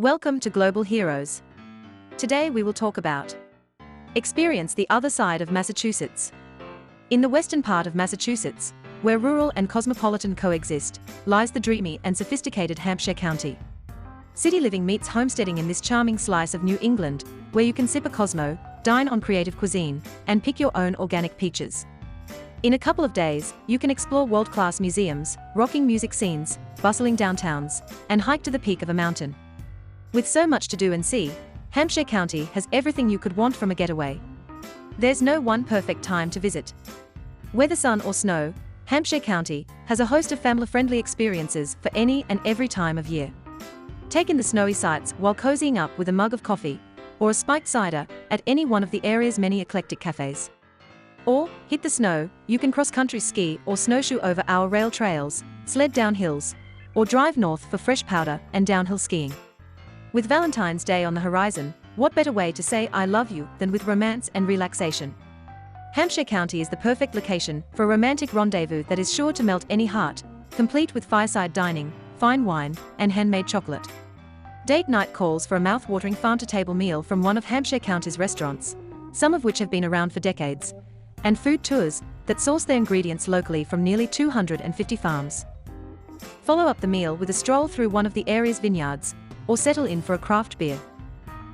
Welcome to Global Heroes. Today we will talk about experience the other side of Massachusetts. In the western part of Massachusetts, where rural and cosmopolitan coexist, lies the dreamy and sophisticated Hampshire County. City living meets homesteading in this charming slice of New England, where you can sip a Cosmo, dine on creative cuisine, and pick your own organic peaches. In a couple of days, you can explore world-class museums, rocking music scenes, bustling downtowns, and hike to the peak of a mountain. With so much to do and see, Hampshire County has everything you could want from a getaway. There's no one perfect time to visit. Whether sun or snow, Hampshire County has a host of family-friendly experiences for any and every time of year. Take in the snowy sights while cozying up with a mug of coffee, or a spiked cider, at any one of the area's many eclectic cafés. Or, hit the snow, you can cross-country ski or snowshoe over our rail trails, sled down hills, or drive north for fresh powder and downhill skiing. With Valentine's Day on the horizon, what better way to say I love you than with romance and relaxation? Hampshire County is the perfect location for a romantic rendezvous that is sure to melt any heart, complete with fireside dining, fine wine, and handmade chocolate. Date night calls for a mouth-watering farm-to-table meal from one of Hampshire County's restaurants, some of which have been around for decades, and food tours that source their ingredients locally from nearly 250 farms. Follow up the meal with a stroll through one of the area's vineyards, or settle in for a craft beer.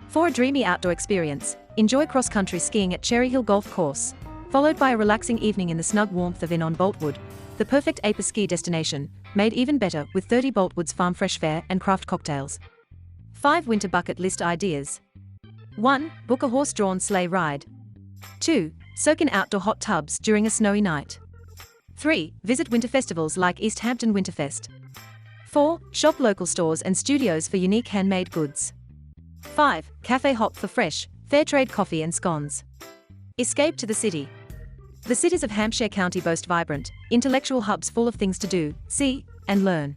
For a dreamy outdoor experience, enjoy cross-country skiing at Cherry Hill Golf Course, followed by a relaxing evening in the snug warmth of Inn on Boltwood, the perfect après-ski destination, made even better with 30 Boltwood's farm fresh fare and craft cocktails. 5 winter bucket list ideas. 1. Book a horse-drawn sleigh ride. 2. Soak in outdoor hot tubs during a snowy night. 3. Visit winter festivals like East Hampton Winterfest. 4. Shop local stores and studios for unique handmade goods. 5. Cafe hop for fresh, fair trade coffee and scones. Escape to the city. The cities of Hampshire County boast vibrant, intellectual hubs full of things to do, see, and learn.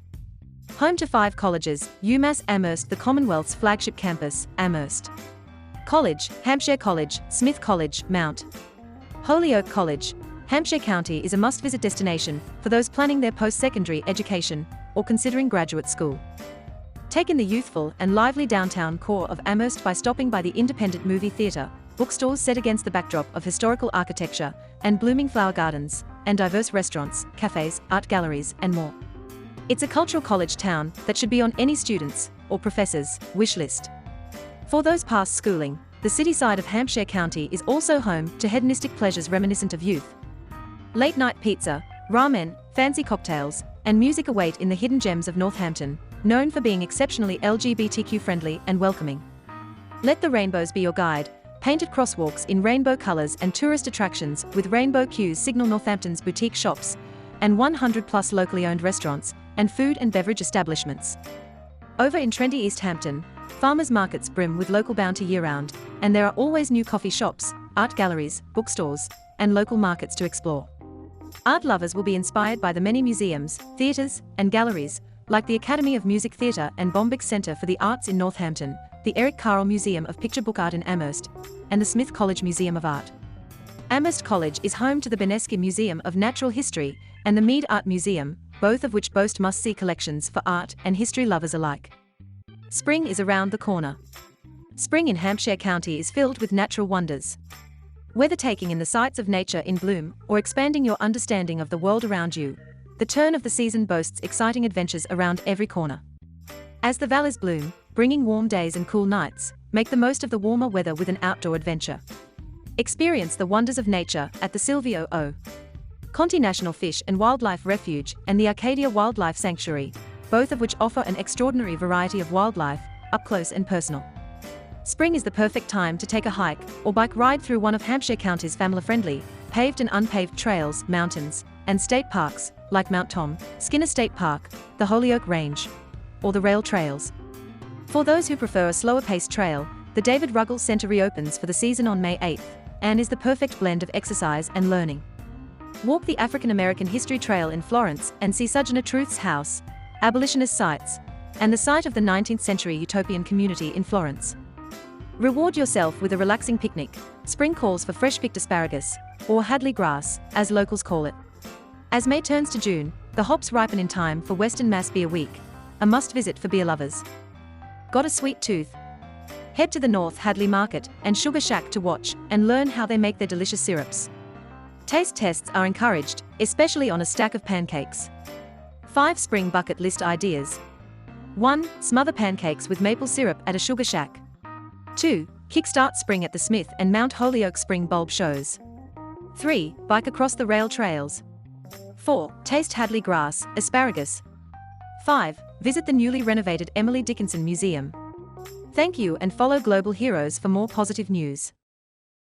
Home to 5 colleges: UMass Amherst, the Commonwealth's flagship campus, Amherst College, Hampshire College, Smith College, Mount Holyoke College. Hampshire County is a must-visit destination for those planning their post-secondary education or considering graduate school. Take in the youthful and lively downtown core of Amherst by stopping by the independent movie theater, bookstores set against the backdrop of historical architecture, and blooming flower gardens, and diverse restaurants, cafes, art galleries, and more. It's a cultural college town that should be on any student's, or professor's, wish list. For those past schooling, the city side of Hampshire County is also home to hedonistic pleasures reminiscent of youth. Late-night pizza, ramen, fancy cocktails, and music await in the hidden gems of Northampton, known for being exceptionally LGBTQ-friendly and welcoming. Let the rainbows be your guide. Painted crosswalks in rainbow colors and tourist attractions with rainbow queues signal Northampton's boutique shops, and 100+ locally owned restaurants and food and beverage establishments. Over in trendy East Hampton, farmers markets brim with local bounty year-round, and there are always new coffee shops, art galleries, bookstores, and local markets to explore. Art lovers will be inspired by the many museums, theaters, and galleries, like the Academy of Music Theatre and Bombyx Centre for the Arts in Northampton, the Eric Carle Museum of Picture Book Art in Amherst, and the Smith College Museum of Art. Amherst College is home to the Benesky Museum of Natural History and the Mead Art Museum, both of which boast must-see collections for art and history lovers alike. Spring is around the corner. Spring in Hampshire County is filled with natural wonders. Whether taking in the sights of nature in bloom or expanding your understanding of the world around you, the turn of the season boasts exciting adventures around every corner. As the valleys bloom, bringing warm days and cool nights, make the most of the warmer weather with an outdoor adventure. Experience the wonders of nature at the Silvio O. Conti National Fish and Wildlife Refuge and the Arcadia Wildlife Sanctuary, both of which offer an extraordinary variety of wildlife, up close and personal. Spring is the perfect time to take a hike or bike ride through one of Hampshire County's family-friendly, paved and unpaved trails, mountains, and state parks, like Mount Tom, Skinner State Park, the Holyoke Range, or the rail trails. For those who prefer a slower-paced trail, the David Ruggles Center reopens for the season on May 8th, and is the perfect blend of exercise and learning. Walk the African American History Trail in Florence and see Sojourner Truth's house, abolitionist sites, and the site of the 19th century utopian community in Florence. Reward yourself with a relaxing picnic. Spring calls for fresh-picked asparagus, or Hadley grass, as locals call it. As May turns to June, the hops ripen in time for Western Mass Beer Week, a must-visit for beer lovers. Got a sweet tooth? Head to the North Hadley Market and Sugar Shack to watch and learn how they make their delicious syrups. Taste tests are encouraged, especially on a stack of pancakes. 5 spring bucket list ideas. 1. Smother pancakes with maple syrup at a Sugar Shack. 2. Kickstart spring at the Smith and Mount Holyoke spring bulb shows. 3. Bike across the rail trails. 4. Taste Hadley grass, asparagus. 5. Visit the newly renovated Emily Dickinson Museum. Thank you and follow Global Heroes for more positive news.